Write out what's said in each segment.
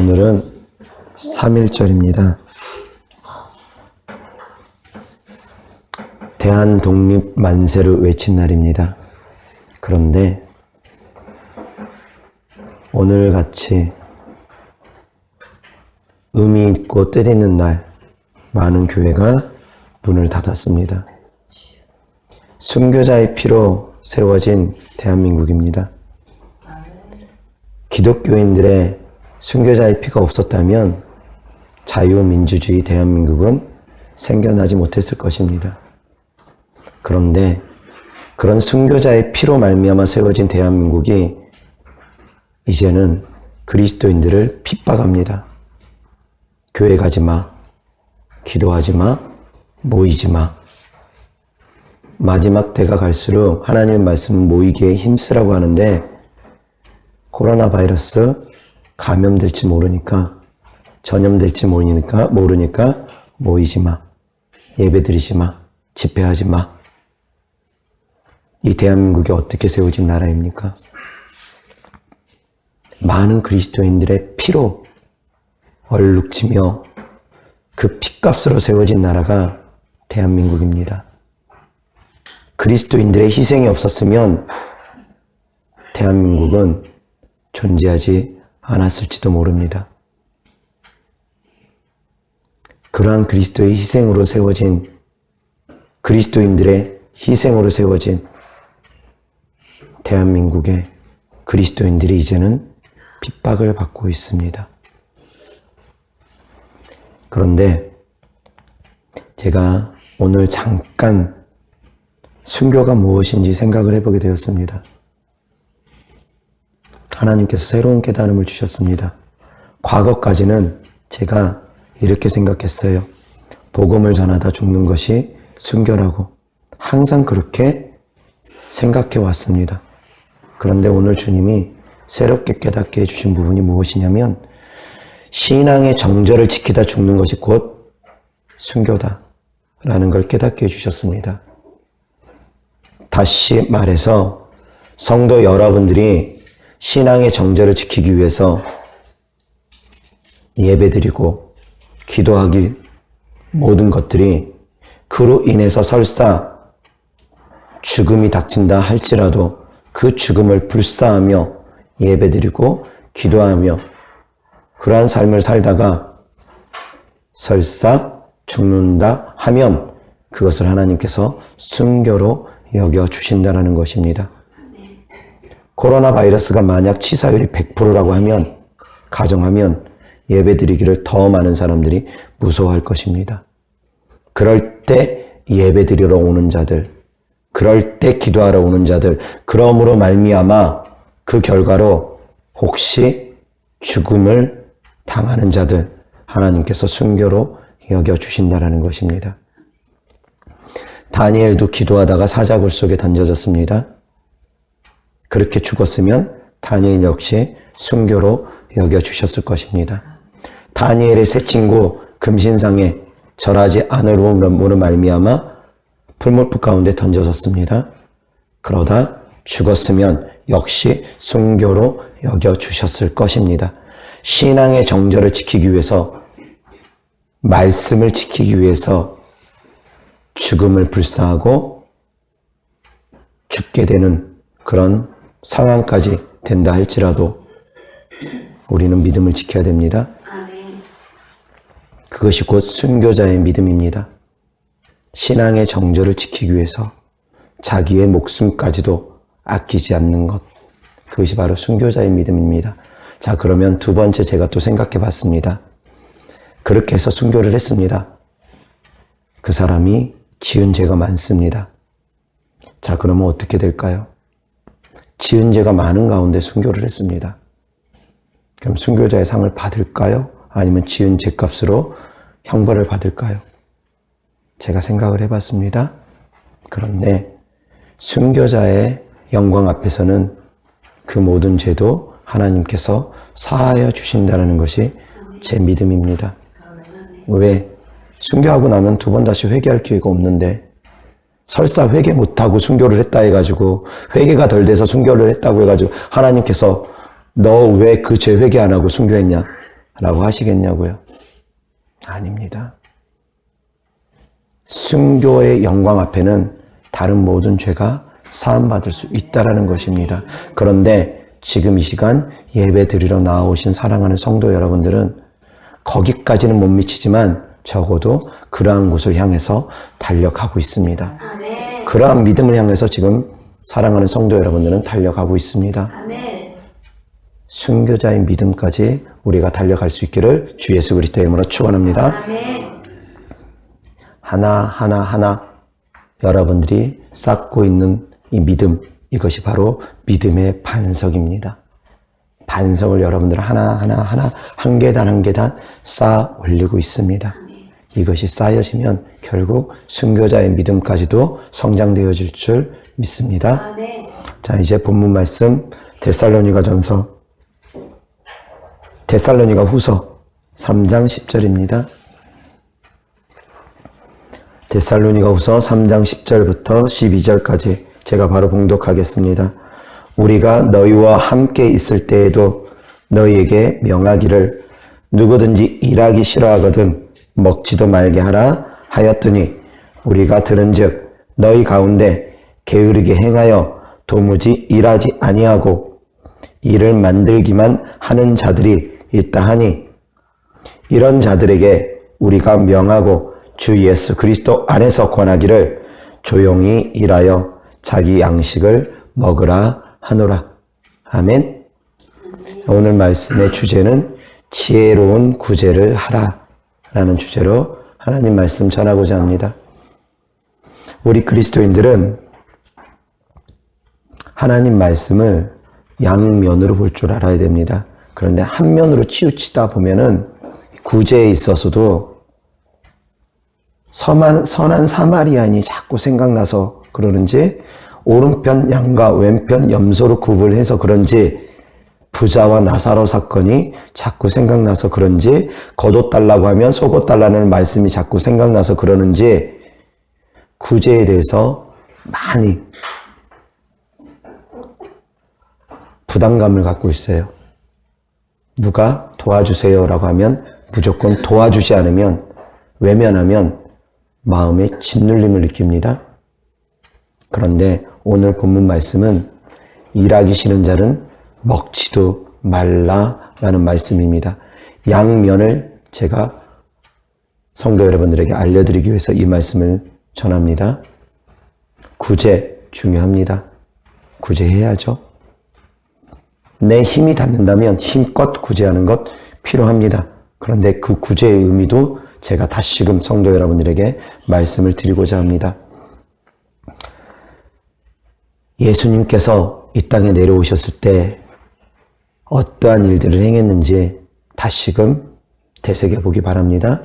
오늘은 3.1절입니다. 대한독립 만세를 외친 날입니다. 그런데 오늘같이 의미 있고 뜻있는 날 많은 교회가 문을 닫았습니다. 순교자의 피로 세워진 대한민국입니다. 기독교인들의 순교자의 피가 없었다면 자유민주주의 대한민국은 생겨나지 못했을 것입니다. 그런데 그런 순교자의 피로 말미암아 세워진 대한민국이 이제는 그리스도인들을 핍박합니다. 교회 가지 마, 기도하지 마, 모이지 마. 마지막 때가 갈수록 하나님의 말씀은 모이기에 힘쓰라고 하는데 코로나 바이러스 감염될지 모르니까 전염될지 모르니까 모이지 마, 예배드리지 마, 집회하지 마. 이 대한민국이 어떻게 세워진 나라입니까? 많은 그리스도인들의 피로 얼룩지며 그 피값으로 세워진 나라가 대한민국입니다. 그리스도인들의 희생이 없었으면 대한민국은 존재하지 않았을지도 모릅니다. 그러한 그리스도의 희생으로 세워진, 그리스도인들의 희생으로 세워진 대한민국의 그리스도인들이 이제는 핍박을 받고 있습니다. 그런데 제가 오늘 잠깐 순교가 무엇인지 생각을 해보게 되었습니다. 하나님께서 새로운 깨달음을 주셨습니다. 과거까지는 제가 이렇게 생각했어요. 복음을 전하다 죽는 것이 순교라고 항상 그렇게 생각해 왔습니다. 그런데 오늘 주님이 새롭게 깨닫게 해주신 부분이 무엇이냐면 신앙의 정절을 지키다 죽는 것이 곧 순교다라는 걸 깨닫게 해주셨습니다. 다시 말해서 성도 여러분들이 신앙의 정절을 지키기 위해서 예배드리고 기도하기 모든 것들이 그로 인해서 설사 죽음이 닥친다 할지라도 그 죽음을 불사하며 예배드리고 기도하며 그러한 삶을 살다가 설사 죽는다 하면 그것을 하나님께서 순교로 여겨주신다는 것입니다. 코로나 바이러스가 만약 치사율이 100%라고 하면, 가정하면 예배드리기를 더 많은 사람들이 무서워할 것입니다. 그럴 때 예배드리러 오는 자들, 그럴 때 기도하러 오는 자들, 그러므로 말미암아 그 결과로 혹시 죽음을 당하는 자들, 하나님께서 순교로 여겨주신다는 것입니다. 다니엘도 기도하다가 사자굴 속에 던져졌습니다. 그렇게 죽었으면 다니엘 역시 순교로 여겨주셨을 것입니다. 다니엘의 세 친구 금신상에 절하지 않으므로 말미암아 풀무불 가운데 던져졌습니다. 그러다 죽었으면 역시 순교로 여겨주셨을 것입니다. 신앙의 정절을 지키기 위해서, 말씀을 지키기 위해서 죽음을 불사하고 죽게 되는 그런 상황까지 된다 할지라도 우리는 믿음을 지켜야 됩니다. 그것이 곧 순교자의 믿음입니다. 신앙의 정절을 지키기 위해서 자기의 목숨까지도 아끼지 않는 것, 그것이 바로 순교자의 믿음입니다. 자, 그러면 두 번째 제가 또 생각해 봤습니다. 그렇게 해서 순교를 했습니다. 그 사람이 지은 죄가 많습니다. 자, 그러면 어떻게 될까요? 지은 죄가 많은 가운데 순교를 했습니다. 그럼 순교자의 상을 받을까요? 아니면 지은 죄값으로 형벌을 받을까요? 제가 생각을 해봤습니다. 그런데 순교자의 영광 앞에서는 그 모든 죄도 하나님께서 사하여 주신다는 것이 제 믿음입니다. 왜? 순교하고 나면 두 번 다시 회개할 기회가 없는데 설사 회개 못하고 순교를 했다 해가지고 회개가 덜 돼서 순교를 했다고 해가지고 하나님께서 너 왜 그 죄 회개 안 하고 순교했냐? 라고 하시겠냐고요? 아닙니다. 순교의 영광 앞에는 다른 모든 죄가 사함받을 수 있다라는 것입니다. 그런데 지금 이 시간 예배 드리러 나오신 사랑하는 성도 여러분들은 거기까지는 못 미치지만 적어도 그러한 곳을 향해서 달려가고 있습니다. 아멘. 그러한 믿음을 향해서 지금 사랑하는 성도 여러분들은 달려가고 있습니다. 아멘. 순교자의 믿음까지 우리가 달려갈 수 있기를 주 예수 그리스도의 이름으로 축원합니다. 아멘. 하나 여러분들이 쌓고 있는 이 믿음, 이것이 바로 믿음의 반석입니다. 반석을 여러분들 하나 한 계단 쌓아 올리고 있습니다. 이것이 쌓여지면 결국 순교자의 믿음까지도 성장되어질 줄 믿습니다. 아멘. 자, 이제 본문 말씀 데살로니가 후서 3장 10절입니다. 데살로니가 후서 3장 10절부터 12절까지 제가 바로 봉독하겠습니다. 우리가 너희와 함께 있을 때에도 너희에게 명하기를 누구든지 일하기 싫어하거든 먹지도 말게 하라 하였더니 우리가 들은즉 너희 가운데 게으르게 행하여 도무지 일하지 아니하고 일을 만들기만 하는 자들이 있다 하니 이런 자들에게 우리가 명하고 주 예수 그리스도 안에서 권하기를 조용히 일하여 자기 양식을 먹으라 하노라. 아멘. 오늘 말씀의 주제는 지혜로운 구제를 하라 라는 주제로 하나님 말씀 전하고자 합니다. 우리 그리스도인들은 하나님 말씀을 양면으로 볼 줄 알아야 됩니다. 그런데 한 면으로 치우치다 보면은 구제에 있어서도 선한 사마리아인이 자꾸 생각나서 그러는지 오른편 양과 왼편 염소로 구분해서 그런지 부자와 나사로 사건이 자꾸 생각나서 그런지 겉옷 달라고 하면 속옷 달라는 말씀이 자꾸 생각나서 그러는지 구제에 대해서 많이 부담감을 갖고 있어요. 누가 도와주세요라고 하면 무조건 도와주지 않으면 외면하면 마음에 짓눌림을 느낍니다. 그런데 오늘 본문 말씀은 일하기 싫은 자는 먹지도 말라라는 말씀입니다. 양면을 제가 성도 여러분들에게 알려드리기 위해서 이 말씀을 전합니다. 구제 중요합니다. 구제해야죠. 내 힘이 닿는다면 힘껏 구제하는 것 필요합니다. 그런데 그 구제의 의미도 제가 다시금 성도 여러분들에게 말씀을 드리고자 합니다. 예수님께서 이 땅에 내려오셨을 때 어떠한 일들을 행했는지 다시금 되새겨보기 바랍니다.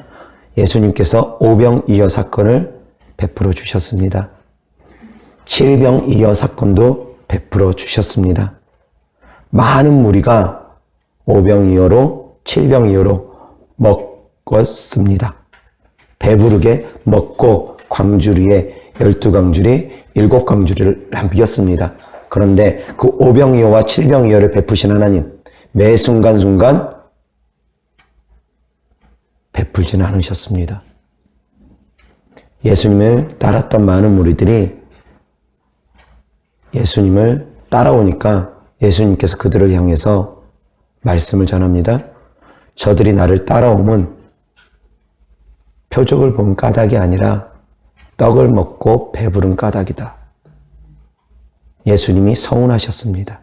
예수님께서 오병이어 사건을 베풀어 주셨습니다. 칠병이어 사건도 베풀어 주셨습니다. 많은 무리가 오병이어로 칠병이어로 먹었습니다. 배부르게 먹고 광주리에 12광주리 7광주리를 남겼습니다. 그런데 그 오병이어와 칠병이어를 베푸신 하나님 매 순간순간 베풀지는 않으셨습니다. 예수님을 따랐던 많은 무리들이 예수님을 따라오니까 예수님께서 그들을 향해서 말씀을 전합니다. 저들이 나를 따라오면 표적을 본 까닭이 아니라 떡을 먹고 배부른 까닭이다. 예수님이 서운하셨습니다.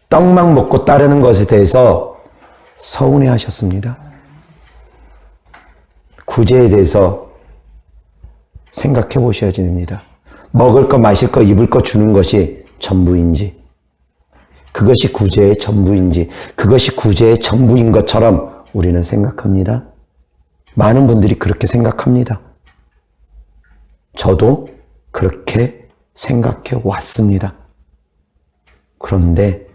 떡만 먹고 따르는 것에 대해서 서운해 하셨습니다. 구제에 대해서 생각해 보셔야 됩니다. 먹을 거, 마실 거, 입을 거 주는 것이 전부인지, 그것이 구제의 전부인지, 그것이 구제의 전부인 것처럼 우리는 생각합니다. 많은 분들이 그렇게 생각합니다. 저도 그렇게 생각해 왔습니다. 그런데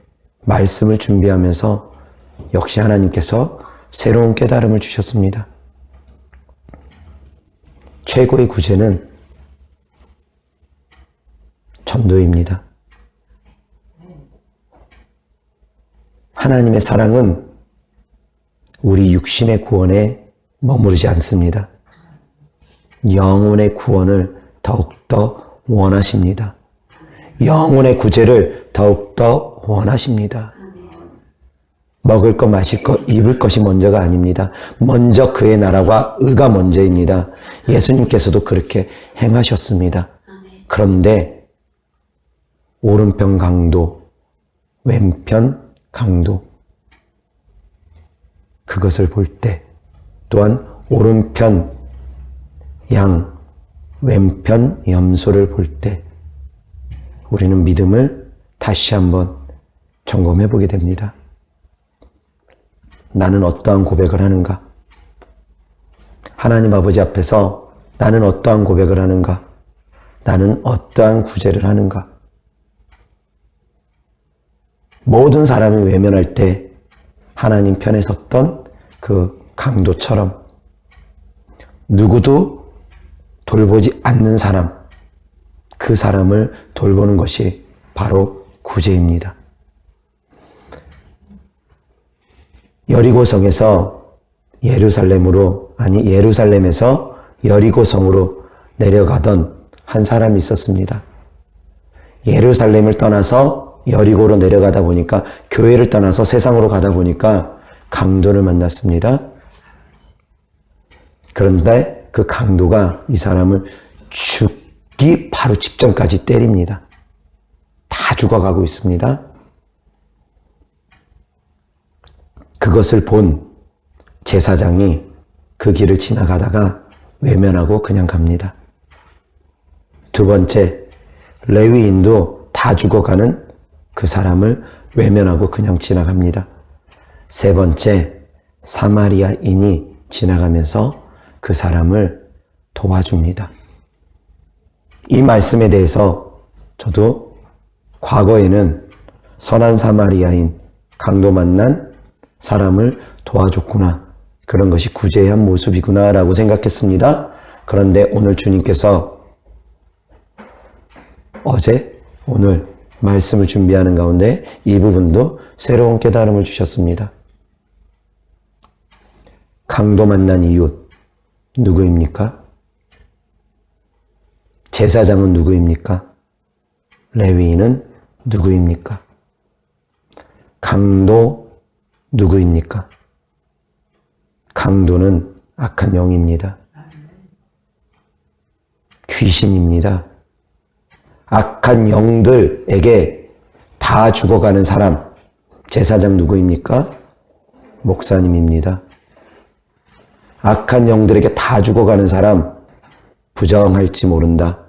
말씀을 준비하면서 역시 하나님께서 새로운 깨달음을 주셨습니다. 최고의 구제는 전도입니다. 하나님의 사랑은 우리 육신의 구원에 머무르지 않습니다. 영혼의 구원을 더욱더 원하십니다. 영혼의 구제를 더욱더 원하십니다. 먹을 것, 마실 것, 입을 것이 먼저가 아닙니다. 먼저 그의 나라와 의가 먼저입니다. 예수님께서도 그렇게 행하셨습니다. 그런데 오른편 강도, 왼편 강도, 그것을 볼 때, 또한 오른편 양, 왼편 염소를 볼 때 우리는 믿음을 다시 한번 점검해 보게 됩니다. 나는 어떠한 고백을 하는가? 하나님 아버지 앞에서 나는 어떠한 고백을 하는가? 나는 어떠한 구제를 하는가? 모든 사람이 외면할 때 하나님 편에 섰던 그 강도처럼 누구도 돌보지 않는 사람, 그 사람을 돌보는 것이 바로 구제입니다. 여리고성에서 예루살렘에서 여리고성으로 내려가던 한 사람이 있었습니다. 예루살렘을 떠나서 여리고로 내려가다 보니까, 교회를 떠나서 세상으로 가다 보니까 강도를 만났습니다. 그런데 그 강도가 이 사람을 죽기 바로 직전까지 때립니다. 다 죽어가고 있습니다. 그것을 본 제사장이 그 길을 지나가다가 외면하고 그냥 갑니다. 두 번째, 레위인도 다 죽어가는 그 사람을 외면하고 그냥 지나갑니다. 세 번째, 사마리아인이 지나가면서 그 사람을 도와줍니다. 이 말씀에 대해서 저도 과거에는 선한 사마리아인, 강도 만난 사람을 도와줬구나, 그런 것이 구제의 한 모습이구나 라고 생각했습니다. 그런데 오늘 주님께서 어제, 오늘 말씀을 준비하는 가운데 이 부분도 새로운 깨달음을 주셨습니다. 강도 만난 이웃 누구입니까? 제사장은 누구입니까? 레위인은 누구입니까? 강도 누구입니까? 강도는 악한 영입니다. 귀신입니다. 악한 영들에게 다 죽어가는 사람, 제사장 누구입니까? 목사님입니다. 악한 영들에게 다 죽어가는 사람, 부정할지 모른다.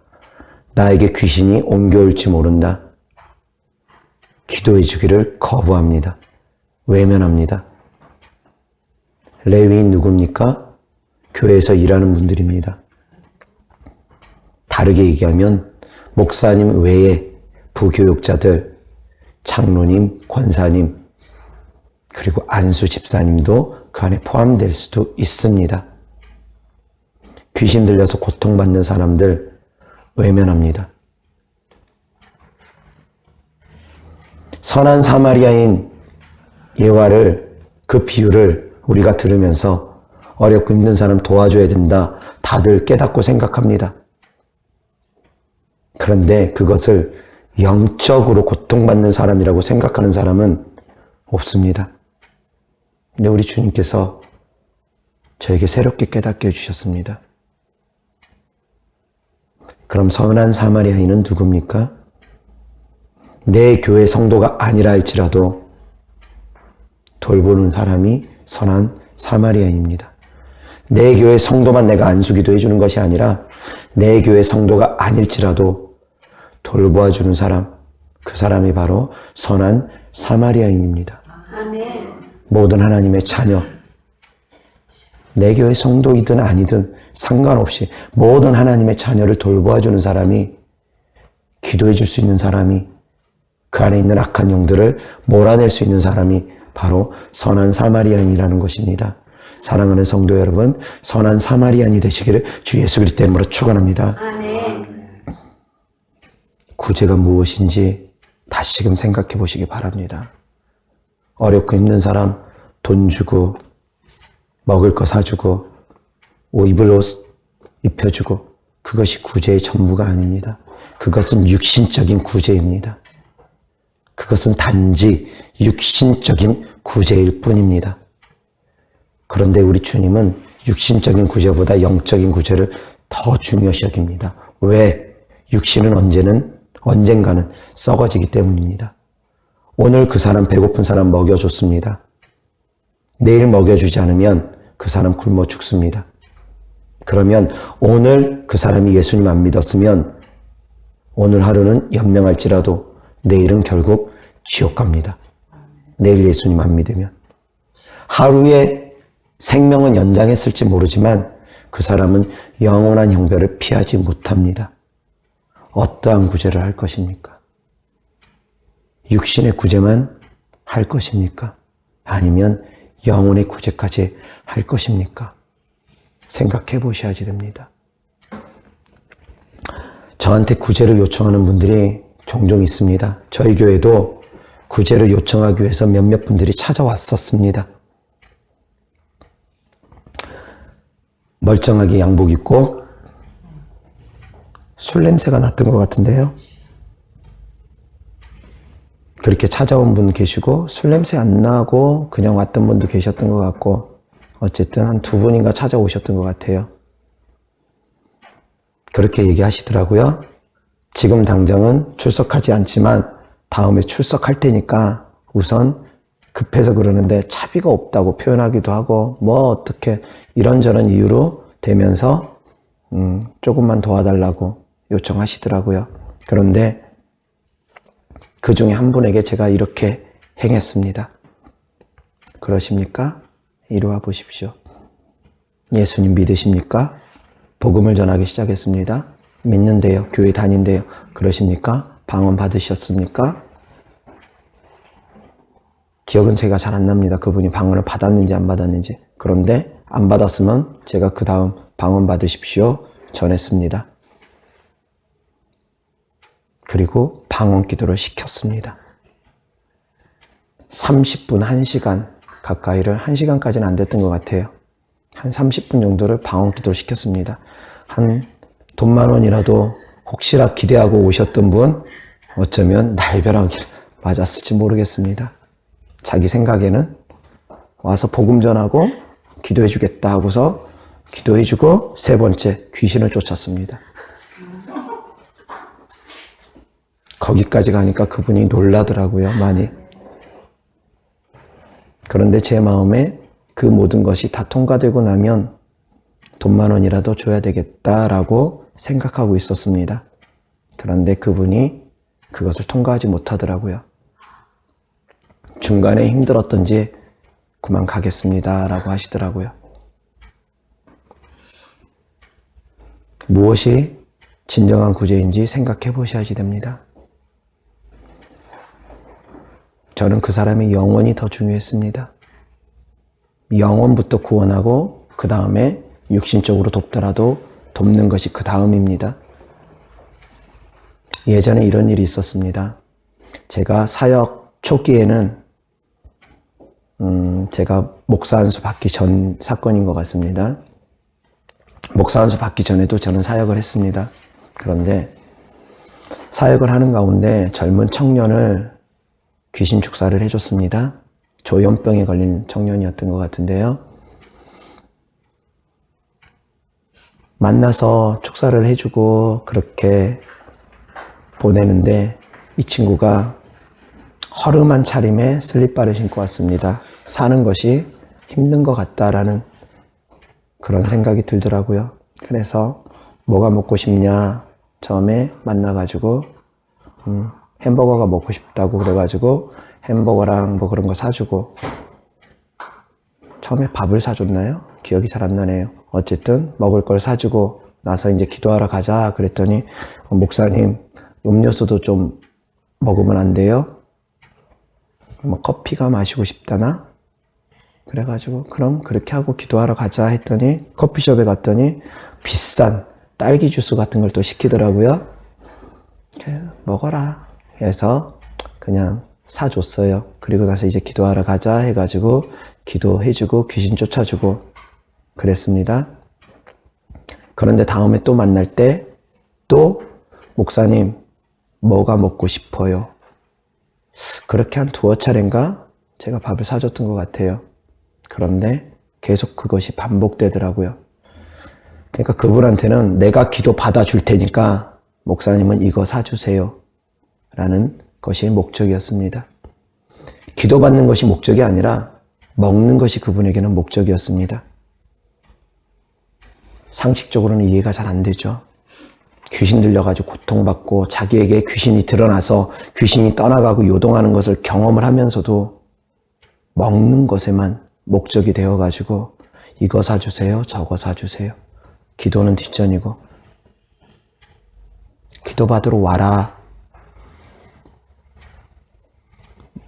나에게 귀신이 옮겨올지 모른다. 기도해 주기를 거부합니다. 외면합니다. 레위인 누굽니까? 교회에서 일하는 분들입니다. 다르게 얘기하면 목사님 외에 부교육자들, 장로님, 권사님, 그리고 안수 집사님도 그 안에 포함될 수도 있습니다. 귀신 들려서 고통받는 사람들 외면합니다. 선한 사마리아인 예화를, 그 비유를 우리가 들으면서 어렵고 힘든 사람 도와줘야 된다, 다들 깨닫고 생각합니다. 그런데 그것을 영적으로 고통받는 사람이라고 생각하는 사람은 없습니다. 근데 우리 주님께서 저에게 새롭게 깨닫게 해주셨습니다. 그럼 선한 사마리아인은 누굽니까? 내 교회 성도가 아니라 할지라도 돌보는 사람이 선한 사마리아인입니다. 내 교회 성도만 내가 안수기도 해주는 것이 아니라 내 교회 성도가 아닐지라도 돌보아주는 사람, 그 사람이 바로 선한 사마리아인입니다. 아멘. 모든 하나님의 자녀, 내 교회 성도이든 아니든 상관없이 모든 하나님의 자녀를 돌보아주는 사람이, 기도해 줄 수 있는 사람이, 그 안에 있는 악한 영들을 몰아낼 수 있는 사람이 바로 선한 사마리아인이라는 것입니다. 사랑하는 성도 여러분, 선한 사마리아인이 되시기를 주 예수 그리스도의 이름으로 축원합니다. 아멘. 구제가 무엇인지 다시금 생각해 보시기 바랍니다. 어렵고 힘든 사람 돈 주고 먹을 거 사주고 옷 입을 옷 입혀주고 그것이 구제의 전부가 아닙니다. 그것은 육신적인 구제입니다. 그것은 단지 육신적인 구제일 뿐입니다. 그런데 우리 주님은 육신적인 구제보다 영적인 구제를 더 중요시 여깁니다. 왜? 육신은 언젠가는 썩어지기 때문입니다. 오늘 그 사람 배고픈 사람 먹여줬습니다. 내일 먹여주지 않으면 그 사람 굶어 죽습니다. 그러면 오늘 그 사람이 예수님 안 믿었으면 오늘 하루는 연명할지라도 내일은 결국 지옥 갑니다. 내일 예수님 안 믿으면. 하루의 생명은 연장했을지 모르지만 그 사람은 영원한 형벌을 피하지 못합니다. 어떠한 구제를 할 것입니까? 육신의 구제만 할 것입니까? 아니면 영혼의 구제까지 할 것입니까? 생각해 보셔야지 됩니다. 저한테 구제를 요청하는 분들이 종종 있습니다. 저희 교회도 구제를 요청하기 위해서 몇몇 분들이 찾아왔었습니다. 멀쩡하게 양복 입고 술 냄새가 났던 것 같은데요. 그렇게 찾아온 분 계시고 술 냄새 안 나고 그냥 왔던 분도 계셨던 것 같고 어쨌든 한 두 분인가 찾아오셨던 것 같아요. 그렇게 얘기하시더라고요. 지금 당장은 출석하지 않지만 다음에 출석할 테니까 우선 급해서 그러는데 차비가 없다고 표현하기도 하고 뭐 어떻게 이런저런 이유로 대면서 조금만 도와달라고 요청하시더라고요. 그런데 그 중에 한 분에게 제가 이렇게 행했습니다. 그러십니까? 이리 와 보십시오. 예수님 믿으십니까? 복음을 전하기 시작했습니다. 믿는데요. 교회 다닌대요. 그러십니까? 방언 받으셨습니까? 기억은 제가 잘 안 납니다. 그분이 방언을 받았는지 안 받았는지. 그런데 안 받았으면 제가 그 다음 방언 받으십시오 전했습니다. 그리고 방언 기도를 시켰습니다. 30분, 1시간 가까이를 1시간까지는 안 됐던 것 같아요. 한 30분 정도를 방언 기도를 시켰습니다. 한 돈 10,000원이라도 혹시나 기대하고 오셨던 분 어쩌면 날벼락이 맞았을지 모르겠습니다. 자기 생각에는 와서 복음 전하고 기도해 주겠다 하고서 기도해 주고 세 번째 귀신을 쫓았습니다. 거기까지 가니까 그분이 놀라더라고요, 많이. 그런데 제 마음에 그 모든 것이 다 통과되고 나면 돈 10,000원이라도 줘야 되겠다라고 생각하고 있었습니다. 그런데 그분이 그것을 통과하지 못하더라고요. 중간에 힘들었던지 그만 가겠습니다 라고 하시더라고요. 무엇이 진정한 구제인지 생각해 보셔야지 됩니다. 저는 그 사람의 영혼이 더 중요했습니다. 영혼부터 구원하고 그 다음에 육신적으로 돕더라도 돕는 것이 그 다음입니다. 예전에 이런 일이 있었습니다. 제가 사역 초기에는 제가 목사 안수 받기 전 사건인 것 같습니다. 목사 안수 받기 전에도 저는 사역을 했습니다. 그런데 사역을 하는 가운데 젊은 청년을 귀신 축사를 해줬습니다. 조현병에 걸린 청년이었던 것 같은데요. 만나서 축사를 해주고 그렇게 보내는데 이 친구가 허름한 차림에 슬립바를 신고 왔습니다. 사는 것이 힘든 것 같다라는 그런 생각이 들더라고요. 그래서 뭐가 먹고 싶냐 처음에 만나가지고 햄버거가 먹고 싶다고 그래가지고 햄버거랑 뭐 그런 거 사주고 처음에 밥을 사줬나요? 기억이 잘 안 나네요. 어쨌든 먹을 걸 사주고 나서 이제 기도하러 가자 그랬더니 목사님 음료수도 좀 먹으면 안 돼요? 뭐 커피가 마시고 싶다나? 그래가지고 그럼 그렇게 하고 기도하러 가자 했더니 커피숍에 갔더니 비싼 딸기 주스 같은 걸 또 시키더라고요. 먹어라 해서 그냥 사줬어요. 그리고 나서 이제 기도하러 가자 해가지고 기도해주고 귀신 쫓아주고 그랬습니다. 그런데 다음에 또 만날 때 또 목사님 뭐가 먹고 싶어요? 그렇게 한 두어 차례인가 제가 밥을 사줬던 것 같아요. 그런데 계속 그것이 반복되더라고요. 그러니까 그분한테는 내가 기도 받아줄 테니까 목사님은 이거 사주세요 라는 것이 목적이었습니다. 기도 받는 것이 목적이 아니라 먹는 것이 그분에게는 목적이었습니다. 상식적으로는 이해가 잘 안 되죠. 귀신 들려가지고 고통받고 자기에게 귀신이 드러나서 귀신이 떠나가고 요동하는 것을 경험을 하면서도 먹는 것에만 목적이 되어가지고 이거 사주세요, 저거 사주세요. 기도는 뒷전이고 기도받으러 와라.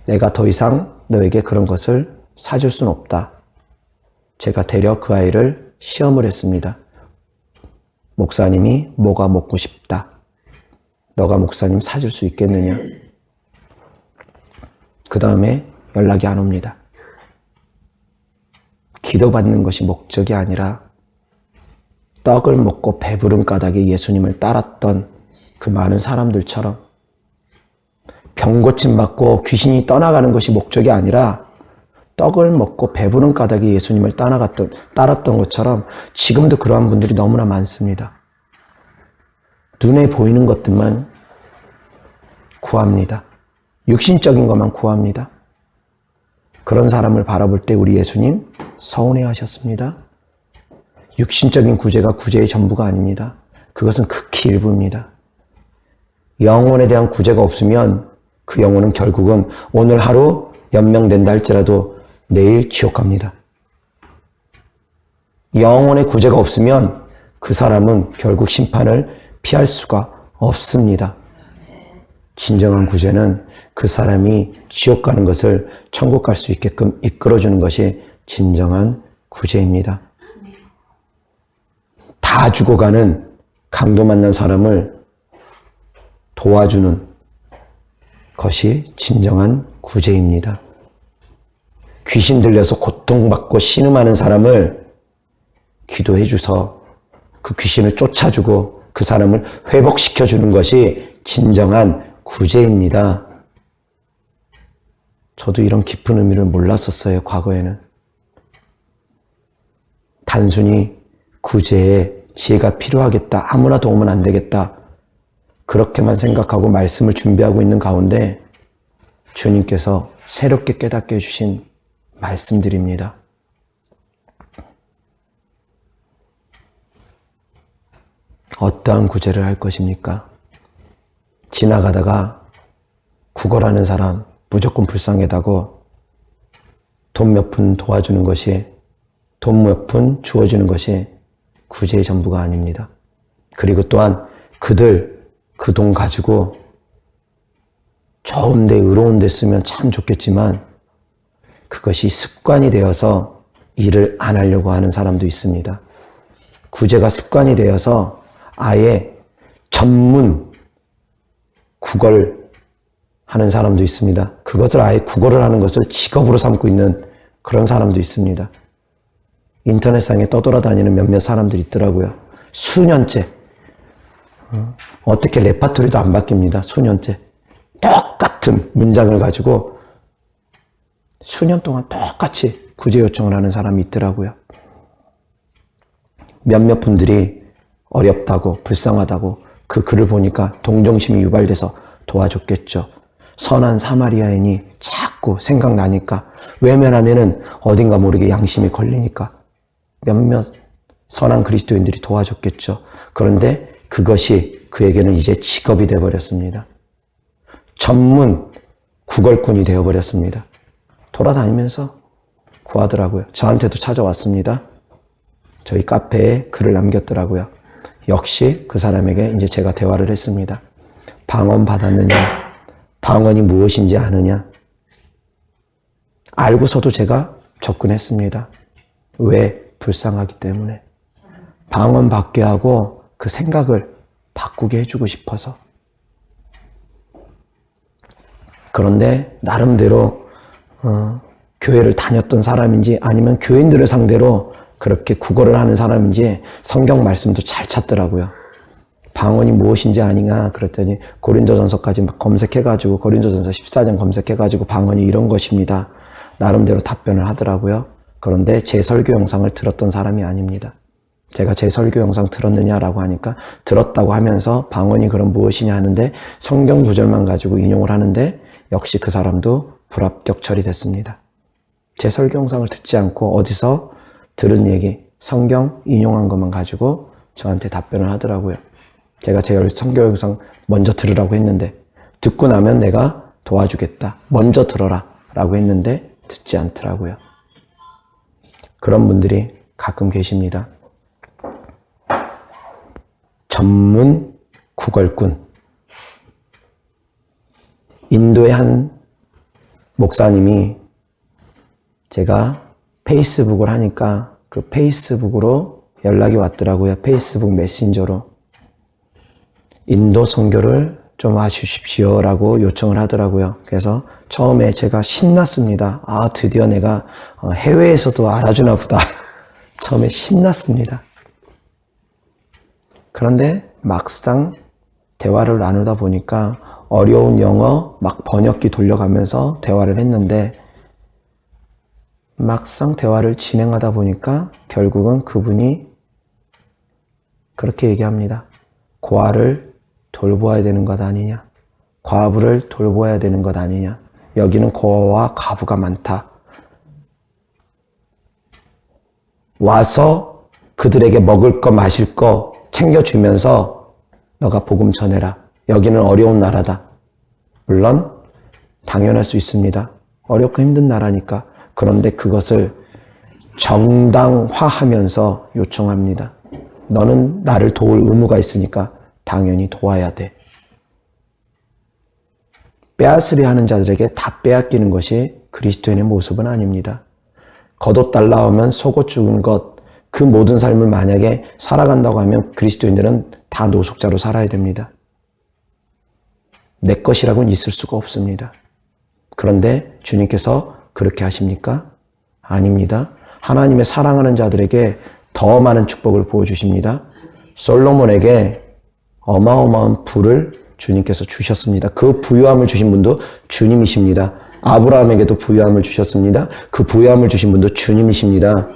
내가 더 이상 너에게 그런 것을 사줄 수는 없다. 제가 되려 그 아이를 시험을 했습니다. 목사님이 뭐가 먹고 싶다. 너가 목사님 사줄 수 있겠느냐? 그 다음에 연락이 안 옵니다. 기도받는 것이 목적이 아니라 떡을 먹고 배부른 까닭에 예수님을 따랐던 그 많은 사람들처럼 병 고침 받고 귀신이 떠나가는 것이 목적이 아니라 떡을 먹고 배부른 까닭에 예수님을 따랐던 것처럼 지금도 그러한 분들이 너무나 많습니다. 눈에 보이는 것들만 구합니다. 육신적인 것만 구합니다. 그런 사람을 바라볼 때 우리 예수님 서운해 하셨습니다. 육신적인 구제가 구제의 전부가 아닙니다. 그것은 극히 일부입니다. 영혼에 대한 구제가 없으면 그 영혼은 결국은 오늘 하루 연명된다 할지라도 내일 지옥 갑니다. 영혼의 구제가 없으면 그 사람은 결국 심판을 피할 수가 없습니다. 진정한 구제는 그 사람이 지옥 가는 것을 천국 갈 수 있게끔 이끌어주는 것이 진정한 구제입니다. 다 죽어가는 강도 만난 사람을 도와주는 것이 진정한 구제입니다. 귀신 들려서 고통받고 신음하는 사람을 기도해 주서 그 귀신을 쫓아주고 그 사람을 회복시켜주는 것이 진정한 구제입니다. 저도 이런 깊은 의미를 몰랐었어요, 과거에는. 단순히 구제에 지혜가 필요하겠다, 아무나 도우면 안 되겠다, 그렇게만 생각하고 말씀을 준비하고 있는 가운데 주님께서 새롭게 깨닫게 해주신 말씀드립니다. 어떠한 구제를 할 것입니까? 지나가다가 구걸하는 사람 무조건 불쌍하다고 돈 몇 푼 도와주는 것이, 돈 몇 푼 주어주는 것이 구제의 전부가 아닙니다. 그리고 또한 그들 그 돈 가지고 좋은데 의로운 데 쓰면 참 좋겠지만 그것이 습관이 되어서 일을 안 하려고 하는 사람도 있습니다. 구제가 습관이 되어서 아예 전문 구걸 하는 사람도 있습니다. 그것을 아예 구걸을 하는 것을 직업으로 삼고 있는 그런 사람도 있습니다. 인터넷상에 떠돌아다니는 몇몇 사람들이 있더라고요. 수년째. 어떻게 레파토리도 안 바뀝니다. 수년째. 똑같은 문장을 가지고 수년 동안 똑같이 구제 요청을 하는 사람이 있더라고요. 몇몇 분들이 어렵다고 불쌍하다고 그 글을 보니까 동정심이 유발돼서 도와줬겠죠. 선한 사마리아인이 자꾸 생각나니까, 외면하면은 어딘가 모르게 양심이 걸리니까 몇몇 선한 그리스도인들이 도와줬겠죠. 그런데 그것이 그에게는 이제 직업이 되어버렸습니다. 전문 구걸꾼이 되어버렸습니다. 돌아다니면서 구하더라고요. 저한테도 찾아왔습니다. 저희 카페에 글을 남겼더라고요. 역시 그 사람에게 이제 제가 대화를 했습니다. 방언 받았느냐? 방언이 무엇인지 아느냐? 알고서도 제가 접근했습니다. 왜? 불쌍하기 때문에. 방언 받게 하고 그 생각을 바꾸게 해주고 싶어서. 그런데 나름대로 교회를 다녔던 사람인지 아니면 교인들을 상대로 그렇게 국어를 하는 사람인지 성경 말씀도 잘 찾더라고요. 방언이 무엇인지 아니냐 그랬더니 고린도전서까지 막 검색해가지고 고린도전서 14장 검색해가지고 방언이 이런 것입니다. 나름대로 답변을 하더라고요. 그런데 제 설교 영상을 들었던 사람이 아닙니다. 제가 제 설교 영상 들었느냐라고 하니까 들었다고 하면서 방언이 그럼 무엇이냐 하는데 성경 구절만 가지고 인용을 하는데 역시 그 사람도 불합격 처리됐습니다. 제 설교 영상을 듣지 않고 어디서 들은 얘기, 성경 인용한 것만 가지고 저한테 답변을 하더라고요. 제가 제 성경 영상 먼저 들으라고 했는데 듣고 나면 내가 도와주겠다. 먼저 들어라 라고 했는데 듣지 않더라고요. 그런 분들이 가끔 계십니다. 전문 구걸꾼. 인도의 한 목사님이 제가 페이스북을 하니까 그 페이스북으로 연락이 왔더라고요. 페이스북 메신저로. 인도 선교를 좀 와주십시오라고 요청을 하더라고요. 그래서 처음에 제가 신났습니다. 아, 드디어 내가 해외에서도 알아주나 보다. 처음에 신났습니다. 그런데 막상 대화를 나누다 보니까 어려운 영어 막 번역기 돌려가면서 대화를 했는데 막상 대화를 진행하다 보니까 결국은 그분이 그렇게 얘기합니다. 고아를 돌보아야 되는 것 아니냐? 과부를 돌보아야 되는 것 아니냐? 여기는 고아와 과부가 많다. 와서 그들에게 먹을 거 마실 거 챙겨주면서 너가 복음 전해라. 여기는 어려운 나라다. 물론 당연할 수 있습니다. 어렵고 힘든 나라니까. 그런데 그것을 정당화하면서 요청합니다. 너는 나를 도울 의무가 있으니까 당연히 도와야 돼. 빼앗으려 하는 자들에게 다 빼앗기는 것이 그리스도인의 모습은 아닙니다. 겉옷 달라 하면 속옷 주는 것, 그 모든 삶을 만약에 살아간다고 하면 그리스도인들은 다 노숙자로 살아야 됩니다. 내 것이라고는 있을 수가 없습니다. 그런데 주님께서 그렇게 하십니까? 아닙니다. 하나님의 사랑하는 자들에게 더 많은 축복을 부어주십니다. 솔로몬에게 어마어마한 부를 주님께서 주셨습니다. 그 부유함을 주신 분도 주님이십니다. 아브라함에게도 부유함을 주셨습니다. 그 부유함을 주신 분도 주님이십니다.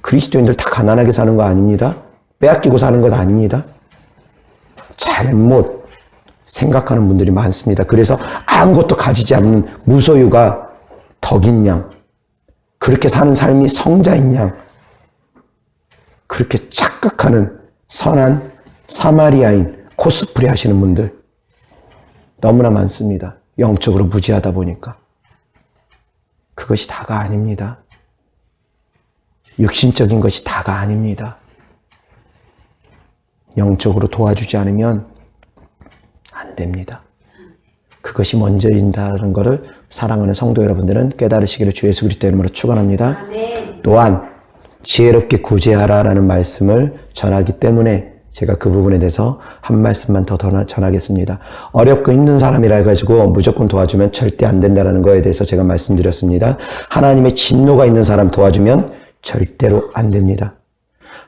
그리스도인들 다 가난하게 사는 거 아닙니다. 빼앗기고 사는 것 아닙니다. 잘못 생각하는 분들이 많습니다. 그래서 아무것도 가지지 않는 무소유가 덕인 양, 그렇게 사는 삶이 성자인 양, 그렇게 착각하는 선한 사마리아인 코스프레 하시는 분들 너무나 많습니다. 영적으로 무지하다 보니까. 그것이 다가 아닙니다. 육신적인 것이 다가 아닙니다. 영적으로 도와주지 않으면 안 됩니다. 그것이 먼저인다는 것을 사랑하는 성도 여러분들은 깨달으시기를 주 예수 그리스도 이름으로 축원합니다. 또한 지혜롭게 구제하라라는 말씀을 전하기 때문에 제가 그 부분에 대해서 한 말씀만 더 전하겠습니다. 어렵고 힘든 사람이라 해가지고 무조건 도와주면 절대 안 된다는 거에 대해서 제가 말씀드렸습니다. 하나님의 진노가 있는 사람 도와주면 절대로 안 됩니다.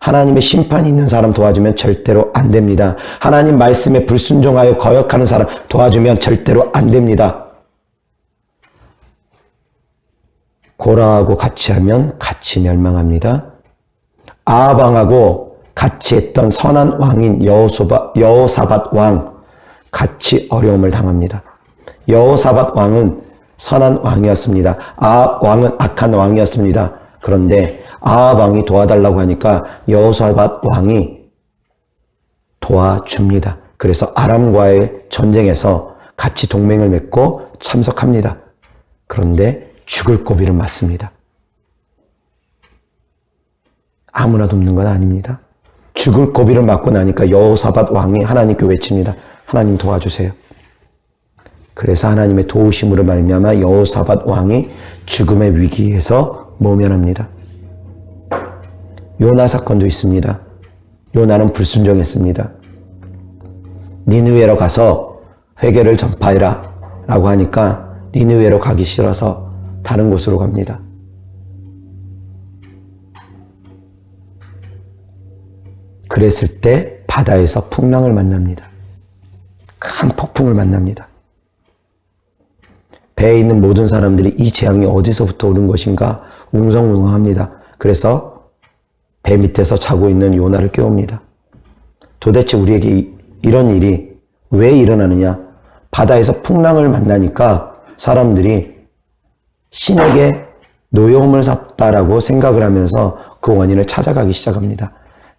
하나님의 심판이 있는 사람 도와주면 절대로 안 됩니다. 하나님 말씀에 불순종하여 거역하는 사람 도와주면 절대로 안 됩니다. 고라하고 같이 하면 같이 멸망합니다. 아방하고 같이 했던 선한 왕인 여호사밧 왕 같이 어려움을 당합니다. 여호사밧 왕은 선한 왕이었습니다. 아합 왕은 악한 왕이었습니다. 그런데 아합 왕이 도와달라고 하니까 여호사밧 왕이 도와줍니다. 그래서 아람과의 전쟁에서 같이 동맹을 맺고 참석합니다. 그런데 죽을 고비를 맞습니다. 아무나 돕는 건 아닙니다. 죽을 고비를 맞고 나니까 여호사밧 왕이 하나님께 외칩니다. 하나님 도와주세요. 그래서 하나님의 도우심으로 말미암아 여호사밧 왕이 죽음의 위기에서 모면합니다. 요나 사건도 있습니다. 요나는 불순종했습니다. 니느웨로 가서 회개를 전파해라 라고 하니까 니느웨로 가기 싫어서 다른 곳으로 갑니다. 그랬을 때 바다에서 풍랑을 만납니다. 큰 폭풍을 만납니다. 배에 있는 모든 사람들이 이 재앙이 어디서부터 오는 것인가 웅성웅성합니다. 그래서 배 밑에서 자고 있는 요나를 깨웁니다. 도대체 우리에게 이런 일이 왜 일어나느냐? 바다에서 풍랑을 만나니까 사람들이 신에게 노여움을 샀다라고 생각을 하면서 그 원인을 찾아가기 시작합니다.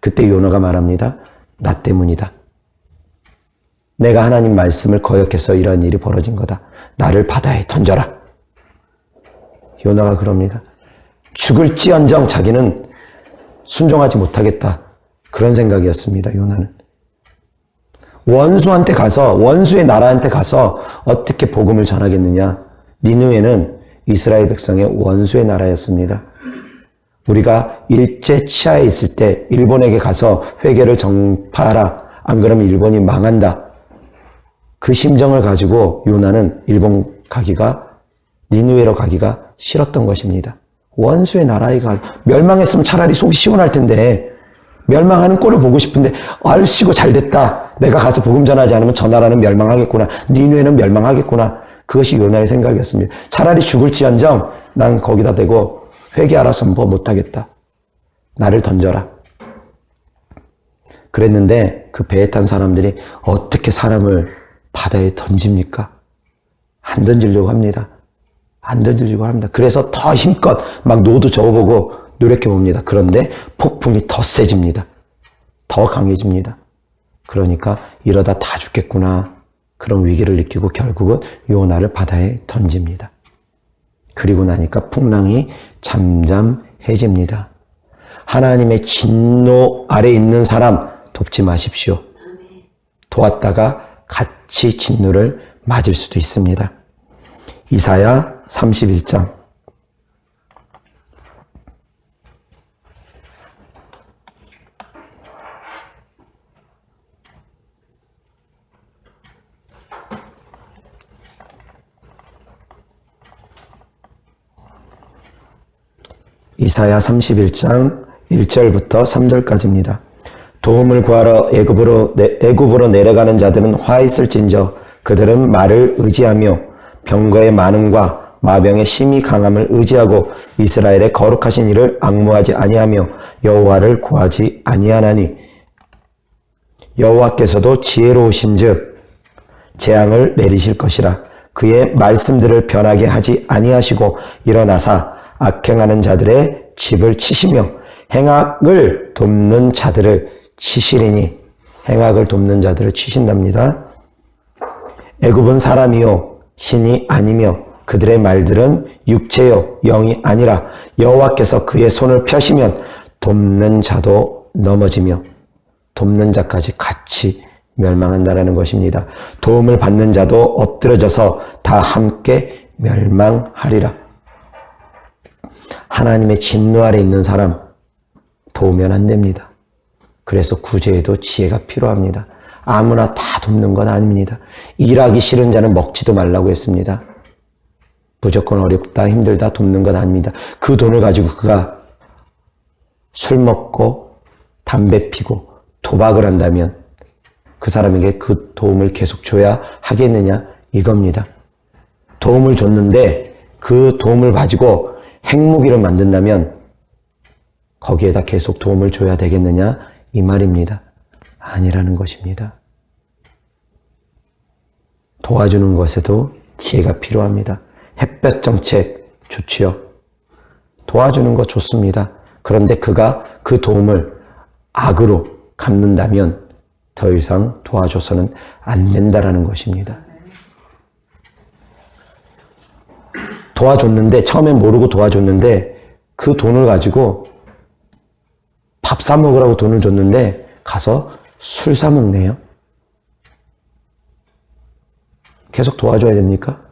그때 요나가 말합니다. 나 때문이다. 내가 하나님 말씀을 거역해서 이런 일이 벌어진 거다. 나를 바다에 던져라. 요나가 그럽니다. 죽을지언정 자기는 순종하지 못하겠다. 그런 생각이었습니다. 요나는. 원수한테 가서, 원수의 나라한테 가서 어떻게 복음을 전하겠느냐. 니느웨는 이스라엘 백성의 원수의 나라였습니다. 우리가 일제 치하에 있을 때 일본에게 가서 회개를 전파하라. 안 그러면 일본이 망한다. 그 심정을 가지고 요나는 일본 가기가, 니느웨로 가기가 싫었던 것입니다. 원수의 나라에 가, 멸망했으면 차라리 속이 시원할 텐데, 멸망하는 꼴을 보고 싶은데, 알씨고 잘됐다. 내가 가서 복음 전하지 않으면 저 나라는 멸망하겠구나. 니느웨는 멸망하겠구나. 그것이 요나의 생각이었습니다. 차라리 죽을지언정 난 거기다 대고 회개하라 선포 못하겠다. 나를 던져라. 그랬는데 그 배에 탄 사람들이 어떻게 사람을 바다에 던집니까? 안 던지려고 합니다. 안 던지려고 합니다. 그래서 더 힘껏 막 노도 저어보고 노력해봅니다. 그런데 폭풍이 더 세집니다. 더 강해집니다. 그러니까 이러다 다 죽겠구나. 그런 위기를 느끼고 결국은 요나를 바다에 던집니다. 그리고 나니까 풍랑이 잠잠해집니다. 하나님의 진노 아래 있는 사람 돕지 마십시오. 도왔다가 같이 진노를 맞을 수도 있습니다. 이사야 31장. 이사야 31장 1절부터 3절까지입니다. 도움을 구하러 애굽으로 내려가는 자들은 화 있을진저 그들은 말을 의지하며 병거의 많음과 마병의 심히 강함을 의지하고 이스라엘의 거룩하신 이를 앙무하지 아니하며 여호와를 구하지 아니하나니 여호와께서도 지혜로우신즉 재앙을 내리실 것이라. 그의 말씀들을 변하게 하지 아니하시고 일어나사 악행하는 자들의 집을 치시며 행악을 돕는 자들을 치시리니. 행악을 돕는 자들을 치신답니다. 애굽은 사람이요 신이 아니며 그들의 말들은 육체요 영이 아니라 여호와께서 그의 손을 펴시면 돕는 자도 넘어지며 돕는 자까지 같이 멸망한다라는 것입니다. 도움을 받는 자도 엎드러져서 다 함께 멸망하리라. 하나님의 진노 아래 있는 사람 도우면 안 됩니다. 그래서 구제에도 지혜가 필요합니다. 아무나 다 돕는 건 아닙니다. 일하기 싫은 자는 먹지도 말라고 했습니다. 무조건 어렵다 힘들다 돕는 건 아닙니다. 그 돈을 가지고 그가 술 먹고 담배 피고 도박을 한다면 그 사람에게 그 도움을 계속 줘야 하겠느냐 이겁니다. 도움을 줬는데 그 도움을 가지고 핵무기를 만든다면 거기에다 계속 도움을 줘야 되겠느냐 이 말입니다. 아니라는 것입니다. 도와주는 것에도 지혜가 필요합니다. 햇볕 정책 좋지요. 도와주는 것 좋습니다. 그런데 그가 그 도움을 악으로 갚는다면 더 이상 도와줘서는 안 된다라는 것입니다. 도와줬는데 처음엔 모르고 도와줬는데 그 돈을 가지고 밥 사 먹으라고 돈을 줬는데 가서 술 사 먹네요. 계속 도와줘야 됩니까?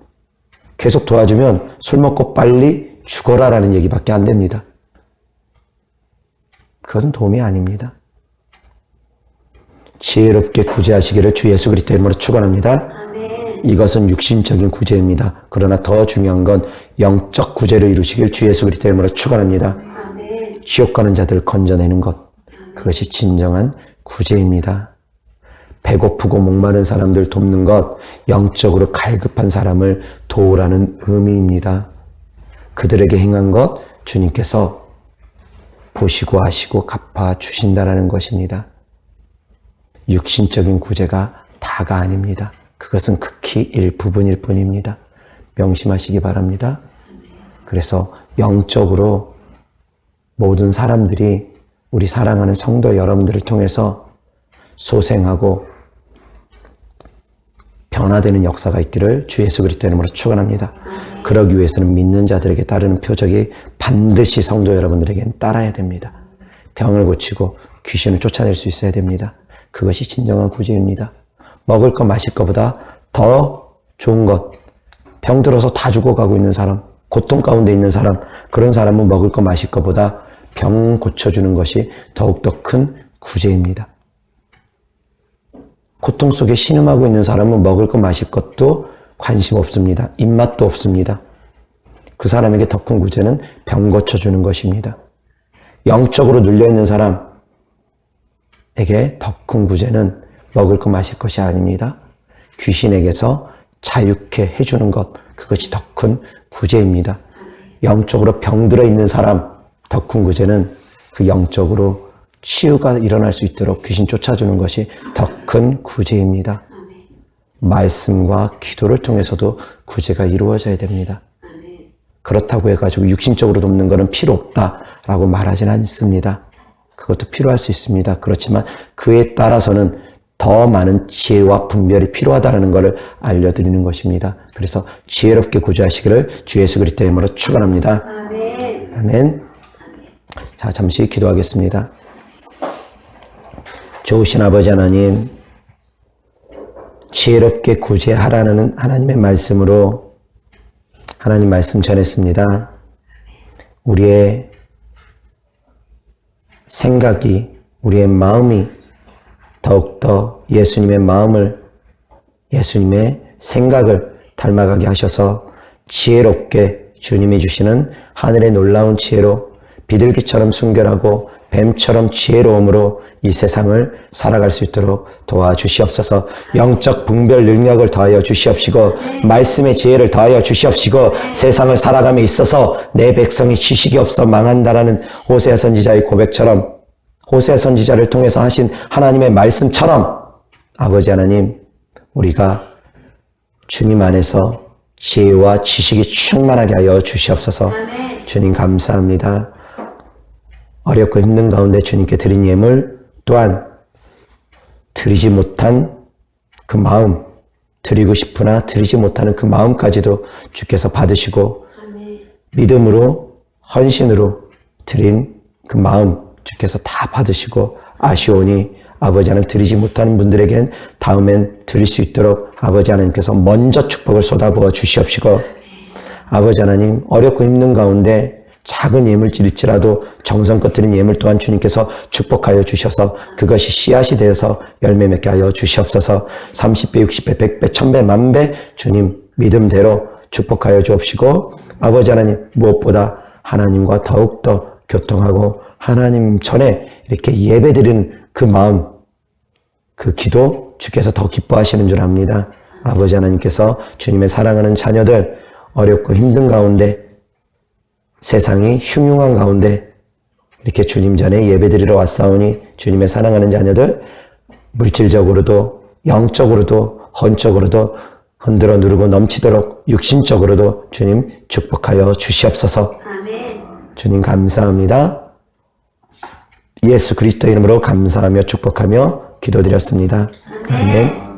계속 도와주면 술 먹고 빨리 죽어라라는 얘기밖에 안 됩니다. 그건 도움이 아닙니다. 지혜롭게 구제하시기를 주 예수 그리스도의 이름으로 축원합니다. 이것은 육신적인 구제입니다. 그러나 더 중요한 건 영적 구제를 이루시길 주 예수 그리스도의 이름으로 축원합니다. 지옥 가는 자들을 건져내는 것, 그것이 진정한 구제입니다. 배고프고 목마른 사람들 돕는 것, 영적으로 갈급한 사람을 도우라는 의미입니다. 그들에게 행한 것 주님께서 보시고 아시고 갚아 주신다라는 것입니다. 육신적인 구제가 다가 아닙니다. 그것은 극히 일부분일 뿐입니다. 명심하시기 바랍니다. 그래서 영적으로 모든 사람들이 우리 사랑하는 성도 여러분들을 통해서 소생하고 변화되는 역사가 있기를 주 예수 그리스도 이름으로 축원합니다. 그러기 위해서는 믿는 자들에게 따르는 표적이 반드시 성도 여러분들에게는 따라야 됩니다. 병을 고치고 귀신을 쫓아낼 수 있어야 됩니다. 그것이 진정한 구제입니다. 먹을 것 마실 것보다 더 좋은 것, 병 들어서 다 죽어가고 있는 사람, 고통 가운데 있는 사람, 그런 사람은 먹을 것 마실 것보다 병 고쳐주는 것이 더욱더 큰 구제입니다. 고통 속에 신음하고 있는 사람은 먹을 것 마실 것도 관심 없습니다. 입맛도 없습니다. 그 사람에게 더 큰 구제는 병 고쳐주는 것입니다. 영적으로 눌려있는 사람에게 더 큰 구제는 먹을 것 마실 것이 아닙니다. 귀신에게서 자유케 해주는 것, 그것이 더 큰 구제입니다. 영적으로 병들어 있는 사람, 더 큰 구제는 그 영적으로 치유가 일어날 수 있도록 귀신 쫓아주는 것이 더 큰 구제입니다. 말씀과 기도를 통해서도 구제가 이루어져야 됩니다. 그렇다고 해가지고 육신적으로 돕는 것은 필요 없다라고 말하진 않습니다. 그것도 필요할 수 있습니다. 그렇지만 그에 따라서는 더 많은 지혜와 분별이 필요하다는 것을 알려드리는 것입니다. 그래서 지혜롭게 구제하시기를 주 예수 그리스도의 이름으로 축원합니다. 아멘. 아멘. 자, 잠시 기도하겠습니다. 좋으신 아버지 하나님, 지혜롭게 구제하라는 하나님의 말씀으로 하나님 말씀 전했습니다. 우리의 생각이, 우리의 마음이 더욱더 예수님의 마음을, 예수님의 생각을 닮아가게 하셔서 지혜롭게 주님이 주시는 하늘의 놀라운 지혜로 비둘기처럼 순결하고 뱀처럼 지혜로움으로 이 세상을 살아갈 수 있도록 도와주시옵소서. 영적 분별 능력을 더하여 주시옵시고 말씀의 지혜를 더하여 주시옵시고 세상을 살아감에 있어서 내 백성이 지식이 없어 망한다라는 호세아 선지자의 고백처럼, 호세아 선지자를 통해서 하신 하나님의 말씀처럼 아버지 하나님, 우리가 주님 안에서 지혜와 지식이 충만하게 하여 주시옵소서. 주님 감사합니다. 어렵고 힘든 가운데 주님께 드린 예물 또한 드리지 못한 그 마음, 드리고 싶으나 드리지 못하는 그 마음까지도 주께서 받으시고 믿음으로 헌신으로 드린 그 마음 주께서 다 받으시고 아시오니 아버지 하나님 드리지 못하는 분들에겐 다음엔 드릴 수 있도록 아버지 하나님께서 먼저 축복을 쏟아부어 주시옵시고 아버지 하나님 어렵고 힘든 가운데 작은 예물일지라도 정성껏 드린 예물 또한 주님께서 축복하여 주셔서 그것이 씨앗이 되어서 열매 맺게 하여 주시옵소서. 30배, 60배, 100배, 1000배, 만배 주님 믿음대로 축복하여 주옵시고 아버지 하나님 무엇보다 하나님과 더욱더 교통하고 하나님 전에 이렇게 예배드리는 그 마음, 그 기도 주께서 더 기뻐하시는 줄 압니다. 아버지 하나님께서 주님의 사랑하는 자녀들 어렵고 힘든 가운데 세상이 흉흉한 가운데 이렇게 주님 전에 예배드리러 왔사오니 주님의 사랑하는 자녀들 물질적으로도 영적으로도 헌적으로도 흔들어 누르고 넘치도록 육신적으로도 주님 축복하여 주시옵소서. 아멘. 주님 감사합니다. 예수 그리스도 이름으로 감사하며 축복하며 기도드렸습니다. 아멘.